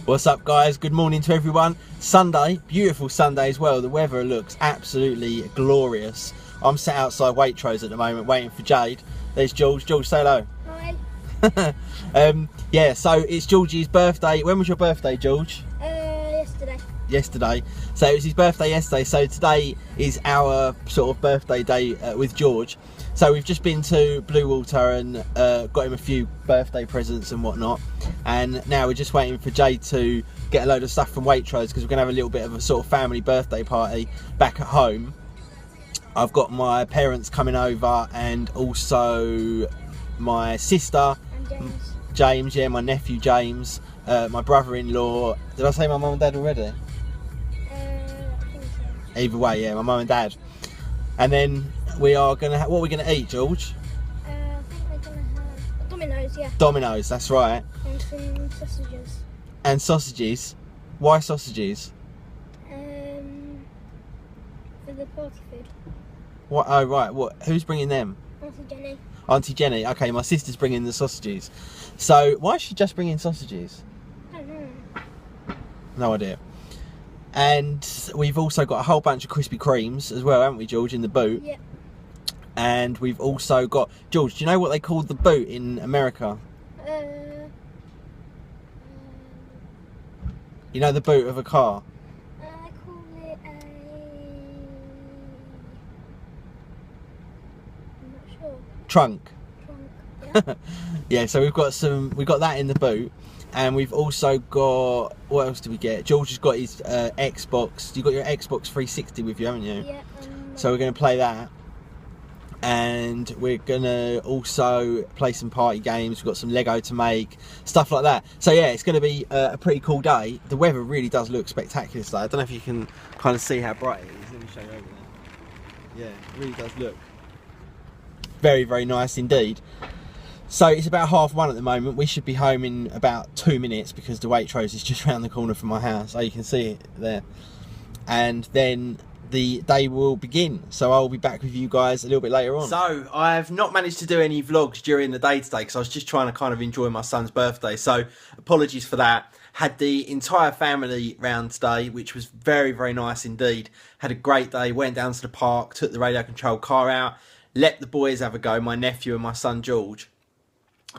What's up, guys? Good morning to everyone. Sunday, beautiful Sunday as well. The weather looks absolutely glorious. I'm sat outside Waitrose at the moment waiting for Jade. There's George. George, say hello. Hi. Yeah, so it's Georgie's birthday. When was your birthday, George? Yesterday. Yesterday. So it was his birthday yesterday. So today is our sort of birthday day with George. So we've just been to Blue Water and got him a few birthday presents and whatnot. And now we're just waiting for Jade to get a load of stuff from Waitrose because we're going to have a little bit of a sort of family birthday party back at home. I've got my parents coming over and also my sister, And James, yeah, my nephew James, my brother-in-law. Did I say my mum and dad already? I think so. Either way, yeah, my mum and dad. And then we are going to what are we going to eat, George? I think we're gonna have Domino's, yeah. Domino's, that's right. And some sausages. And sausages. Why sausages? For the party food. What? Oh, right. What? Who's bringing them? Auntie Jenny. Auntie Jenny. Okay, my sister's bringing the sausages. So why is she just bringing sausages? I don't know. No idea. And we've also got a whole bunch of Krispy Kremes as well, haven't we, George, in the boot? Yeah. And we've also got... George, do you know what they call the boot in America? You know the boot of a car? I call it a... I'm not sure. Trunk. Trunk. Yeah. Yeah, so we've got that in the boot. And we've also got... What else do we get? George has got his Xbox. You got your Xbox 360 with you, haven't you? Yeah. So we're going to play that. And we're going to also play some party games. We've got some Lego to make, stuff like that. So yeah, it's going to be a pretty cool day. The weather really does look spectacular today. I don't know if you can kind of see how bright it is. Let me show you over there. Yeah, it really does look very, very nice indeed. So it's about 1:30 at the moment. We should be home in about 2 minutes because the Waitrose is just around the corner from my house. Oh, you can see it there. And then the day will begin. So I'll be back with you guys a little bit later on. So I've not managed to do any vlogs during the day today because I was just trying to kind of enjoy my son's birthday. So apologies for that. Had the entire family round today, which was very, very nice indeed. Had a great day. Went down to the park, took the radio controlled car out, let the boys have a go, my nephew and my son George.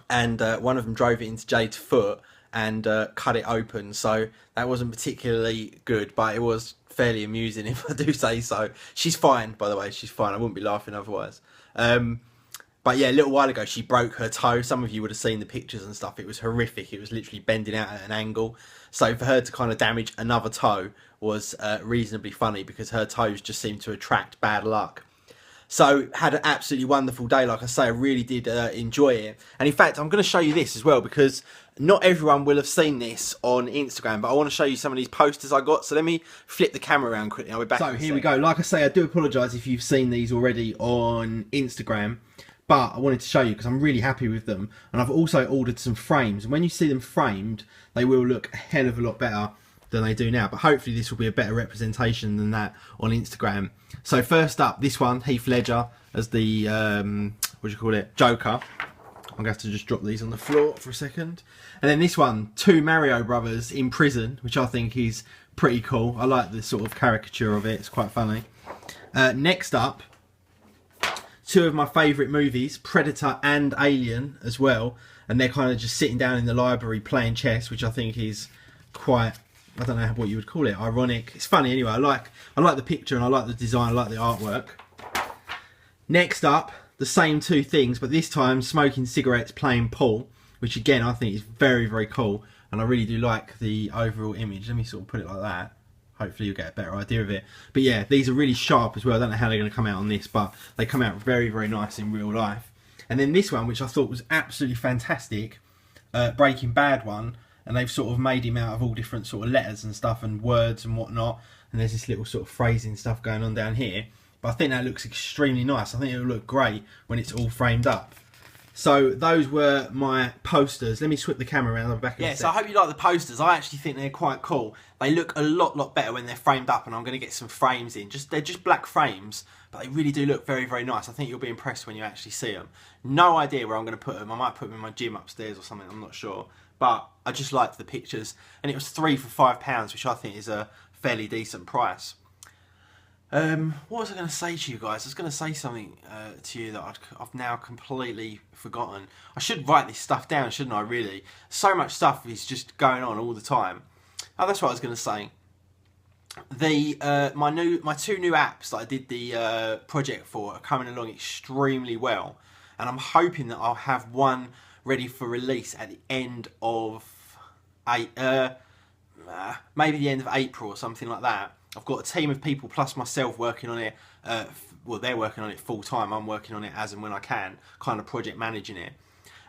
And one of them drove it into Jade's foot and cut it open. So that wasn't particularly good, but it was fairly amusing if I do say so. She's fine, by the way. She's fine. I wouldn't be laughing otherwise. But yeah, a little while ago she broke her toe. Some of you would have seen the pictures and stuff. It was horrific. It was literally bending out at an angle. So for her to kind of damage another toe was reasonably funny because her toes just seemed to attract bad luck. So had an absolutely wonderful day. Like I say, I really did enjoy it. And in fact, I'm going to show you this as well because not everyone will have seen this on Instagram, but I want to show you some of these posters I got. So let me flip the camera around quickly. I'll be back. So here we go. Like I say, I do apologise if you've seen these already on Instagram, but I wanted to show you because I'm really happy with them. And I've also ordered some frames. And when you see them framed, they will look a hell of a lot better than they do now, but hopefully this will be a better representation than that on Instagram. So first up, this one, Heath Ledger as the what do you call it, Joker. I'm gonna have to just drop these on the floor for a second. And then this one, two Mario brothers in prison, which I think is pretty cool. I like the sort of caricature of it. It's quite funny. Next up, two of my favourite movies, Predator and Alien as well, and they're kind of just sitting down in the library playing chess, which I think is quite, I don't know what you would call it, ironic. It's funny anyway. I like the picture and I like the design, I like the artwork. Next up, the same two things, but this time smoking cigarettes, playing pool, which again I think is very, very cool, and I really do like the overall image. Let me sort of put it like that. Hopefully you'll get a better idea of it. But yeah, these are really sharp as well. I don't know how they're going to come out on this, but they come out very, very nice in real life. And then this one, which I thought was absolutely fantastic, Breaking Bad one, and they've sort of made him out of all different sort of letters and stuff and words and whatnot, and there's this little sort of phrasing stuff going on down here, but I think that looks extremely nice. I think it'll look great when it's all framed up. So those were my posters. Let me swip the camera around the back. Yeah, so I hope you like the posters. I actually think they're quite cool. They look a lot better when they're framed up, and I'm going to get some frames in. They're just black frames, but they really do look very, very nice. I think you'll be impressed when you actually see them. No idea where I'm going to put them. I might put them in my gym upstairs or something. I'm not sure. But I just liked the pictures, and it was 3 for £5, which I think is a fairly decent price. What was I going to say to you guys? I was going to say something to you that I've now completely forgotten. I should write this stuff down, shouldn't I, really? So much stuff is just going on all the time. Oh, that's what I was going to say. My 2 new apps that I did the project for are coming along extremely well. And I'm hoping that I'll have one ready for release at the end of maybe the end of April or something like that. I've got a team of people plus myself working on it. Well, they're working on it full time. I'm working on it as and when I can, kind of project managing it.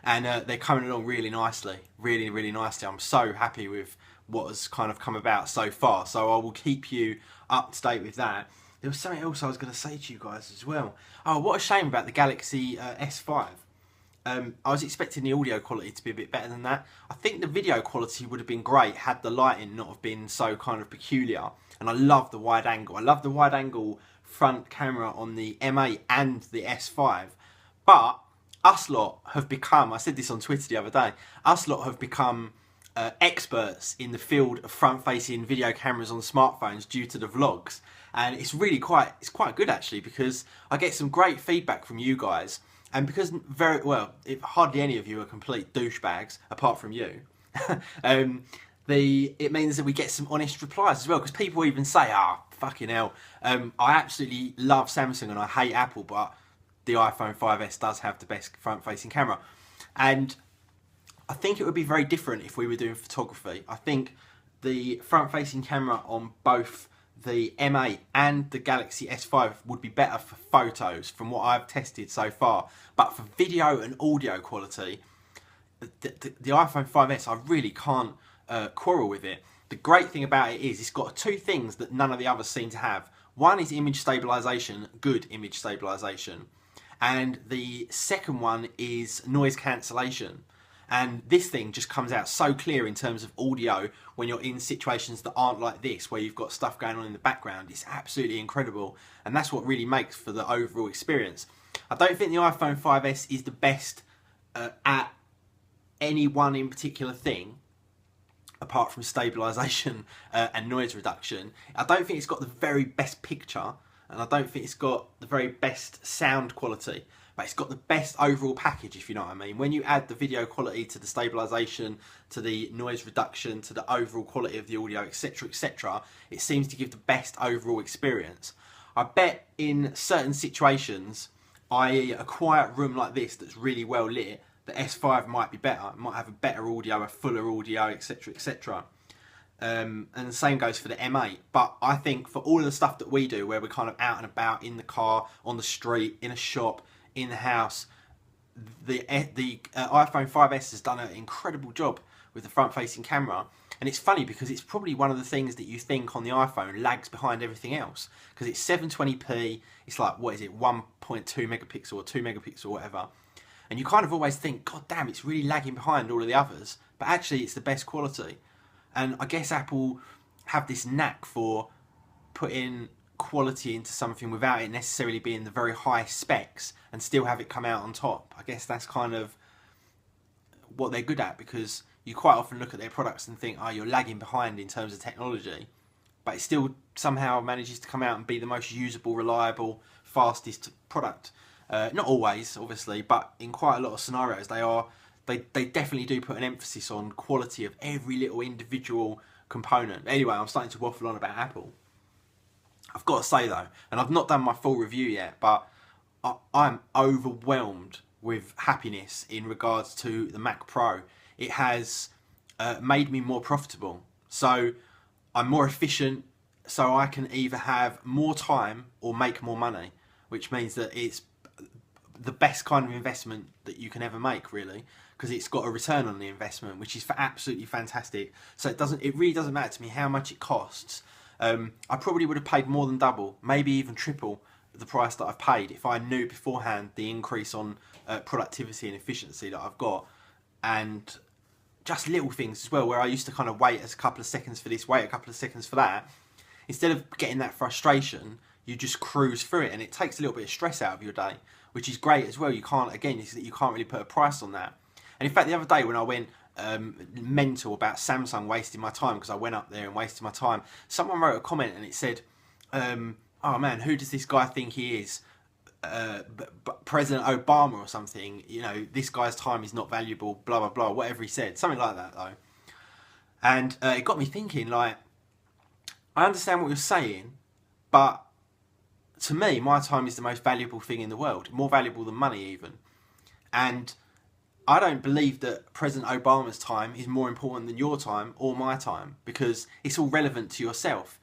And they're coming along really nicely, really, really nicely. I'm so happy with what has kind of come about so far. So I will keep you up to date with that. There was something else I was going to say to you guys as well. Oh, what a shame about the Galaxy S5. I was expecting the audio quality to be a bit better than that. I think the video quality would have been great had the lighting not have been so kind of peculiar. And I love the wide angle. I love the wide angle front camera on the M8 and the S5. But us lot have become, I said this on Twitter the other day, us lot have become experts in the field of front-facing video cameras on smartphones due to the vlogs. And it's really quite good actually, because I get some great feedback from you guys. And because hardly any of you are complete douchebags, apart from you, it means that we get some honest replies as well. Because people even say, fucking hell, I absolutely love Samsung and I hate Apple, but the iPhone 5S does have the best front-facing camera. And I think it would be very different if we were doing photography. I think the front-facing camera on both the M8 and the Galaxy S5 would be better for photos from what I've tested so far. But for video and audio quality, the iPhone 5S, I really can't quarrel with it. The great thing about it is it's got 2 things that none of the others seem to have. One is image stabilization, good image stabilization. And the second one is noise cancellation. And this thing just comes out so clear in terms of audio when you're in situations that aren't like this, where you've got stuff going on in the background. It's absolutely incredible. And that's what really makes for the overall experience. I don't think the iPhone 5S is the best at any one in particular thing, apart from stabilization and noise reduction. I don't think it's got the very best picture, and I don't think it's got the very best sound quality. But it's got the best overall package, if you know what I mean. When you add the video quality to the stabilisation, to the noise reduction, to the overall quality of the audio, etc, etc, it seems to give the best overall experience. I bet in certain situations, i.e. a quiet room like this that's really well lit, the S5 might be better. It might have a better audio, a fuller audio, etc, etc. And the same goes for the M8. But I think for all of the stuff that we do, where we're kind of out and about in the car, on the street, in a shop, in the house, the iPhone 5S has done an incredible job with the front-facing camera. And it's funny because it's probably one of the things that you think on the iPhone lags behind everything else, because it's 720p. It's like, what is it, 1.2 megapixel or 2 megapixel or whatever, and you kind of always think, god damn, it's really lagging behind all of the others. But actually it's the best quality. And I guess Apple have this knack for putting quality into something without it necessarily being the very high specs and still have it come out on top. I guess that's kind of what they're good at, because you quite often look at their products and think, oh, you're lagging behind in terms of technology, but it still somehow manages to come out and be the most usable, reliable, fastest product. Not always, obviously, but in quite a lot of scenarios they definitely do put an emphasis on quality of every little individual component. Anyway, I'm starting to waffle on about Apple. I've got to say though, and I've not done my full review yet, but I'm overwhelmed with happiness in regards to the Mac Pro. It has made me more profitable. So I'm more efficient, so I can either have more time or make more money, which means that it's the best kind of investment that you can ever make, really, because it's got a return on the investment, which is absolutely fantastic. So it really doesn't matter to me how much it costs. I probably would have paid more than double, maybe even triple the price that I've paid if I knew beforehand the increase on productivity and efficiency that I've got. And just little things as well, where I used to kind of wait a couple of seconds for this, wait a couple of seconds for that. Instead of getting that frustration, you just cruise through it, and it takes a little bit of stress out of your day, which is great as well. You can't really put a price on that. And in fact, the other day when I went mental about Samsung wasting my time because I went up there and wasted my time. Someone wrote a comment and it said, oh man, who does this guy think he is? President Obama or something, you know, this guy's time is not valuable, blah blah blah, whatever he said, something like that though. And it got me thinking, like, I understand what you're saying, but to me, my time is the most valuable thing in the world, more valuable than money even. And I don't believe that President Obama's time is more important than your time or my time, because it's all relevant to yourself.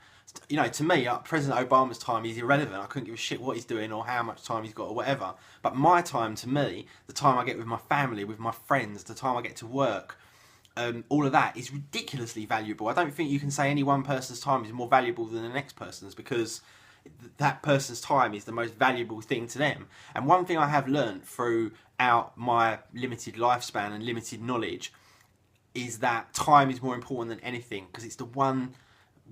You know, to me, President Obama's time is irrelevant. I couldn't give a shit what he's doing or how much time he's got or whatever. But my time, to me, the time I get with my family, with my friends, the time I get to work, all of that is ridiculously valuable. I don't think you can say any one person's time is more valuable than the next person's, because that person's time is the most valuable thing to them. And one thing I have learned throughout my limited lifespan and limited knowledge is that time is more important than anything, because it's the one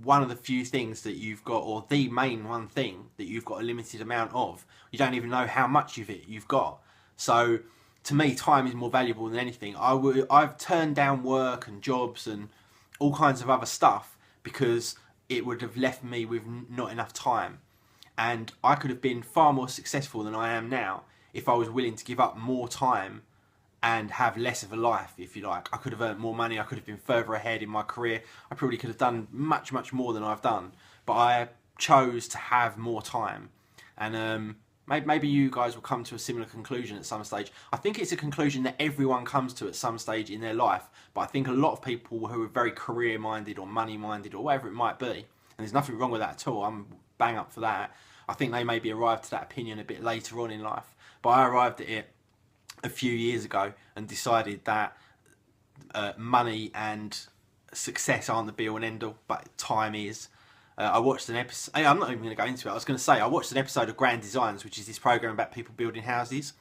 of the few things that you've got, or the main one thing that you've got a limited amount of. You don't even know how much of it you've got. So to me, time is more valuable than anything. I've turned down work and jobs and all kinds of other stuff because it would have left me with not enough time. And I could have been far more successful than I am now if I was willing to give up more time and have less of a life, if you like. I could have earned more money, I could have been further ahead in my career, I probably could have done much, much more than I've done. But I chose to have more time. And maybe you guys will come to a similar conclusion at some stage. I think it's a conclusion that everyone comes to at some stage in their life, but I think a lot of people who are very career-minded or money-minded or whatever it might be, and there's nothing wrong with that at all, I'm bang up for that, I think they maybe arrived to that opinion a bit later on in life. But I arrived at it a few years ago and decided that money and success aren't the be all and end all, but time is. I watched an episode, I'm not even going to go into it, I was going to say, I watched an episode of Grand Designs, which is this program about people building houses,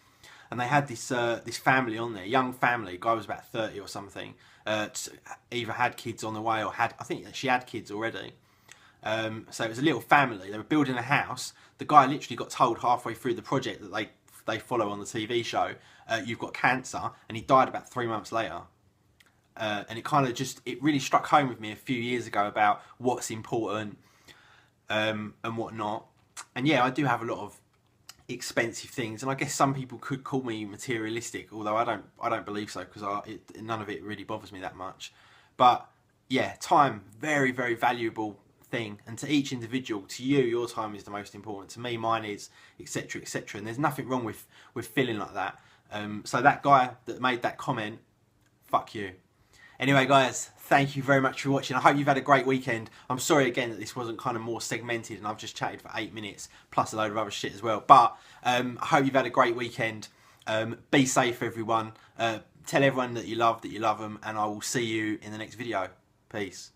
and they had this family on there, young family, guy was about 30 or something, either had kids on the way or I think she had kids already. So it was a little family, they were building a house. The guy literally got told halfway through the project that they follow on the TV show, you've got cancer, and he died about 3 months later. And it kind of it really struck home with me a few years ago about what's important and what not. And yeah, I do have a lot of expensive things, and I guess some people could call me materialistic, although I don't believe so, because none of it really bothers me that much. But yeah, time, very, very valuable thing, and to each individual, to you, your time is the most important, to me mine is, etc, etc, and there's nothing wrong with feeling like that. So that guy that made that comment, fuck you. Anyway guys, thank you very much for watching. I hope you've had a great weekend. I'm sorry again that this wasn't kind of more segmented and I've just chatted for 8 minutes plus a load of other shit as well, but I hope you've had a great weekend. Be safe everyone, tell everyone that you love them, and I will see you in the next video. Peace.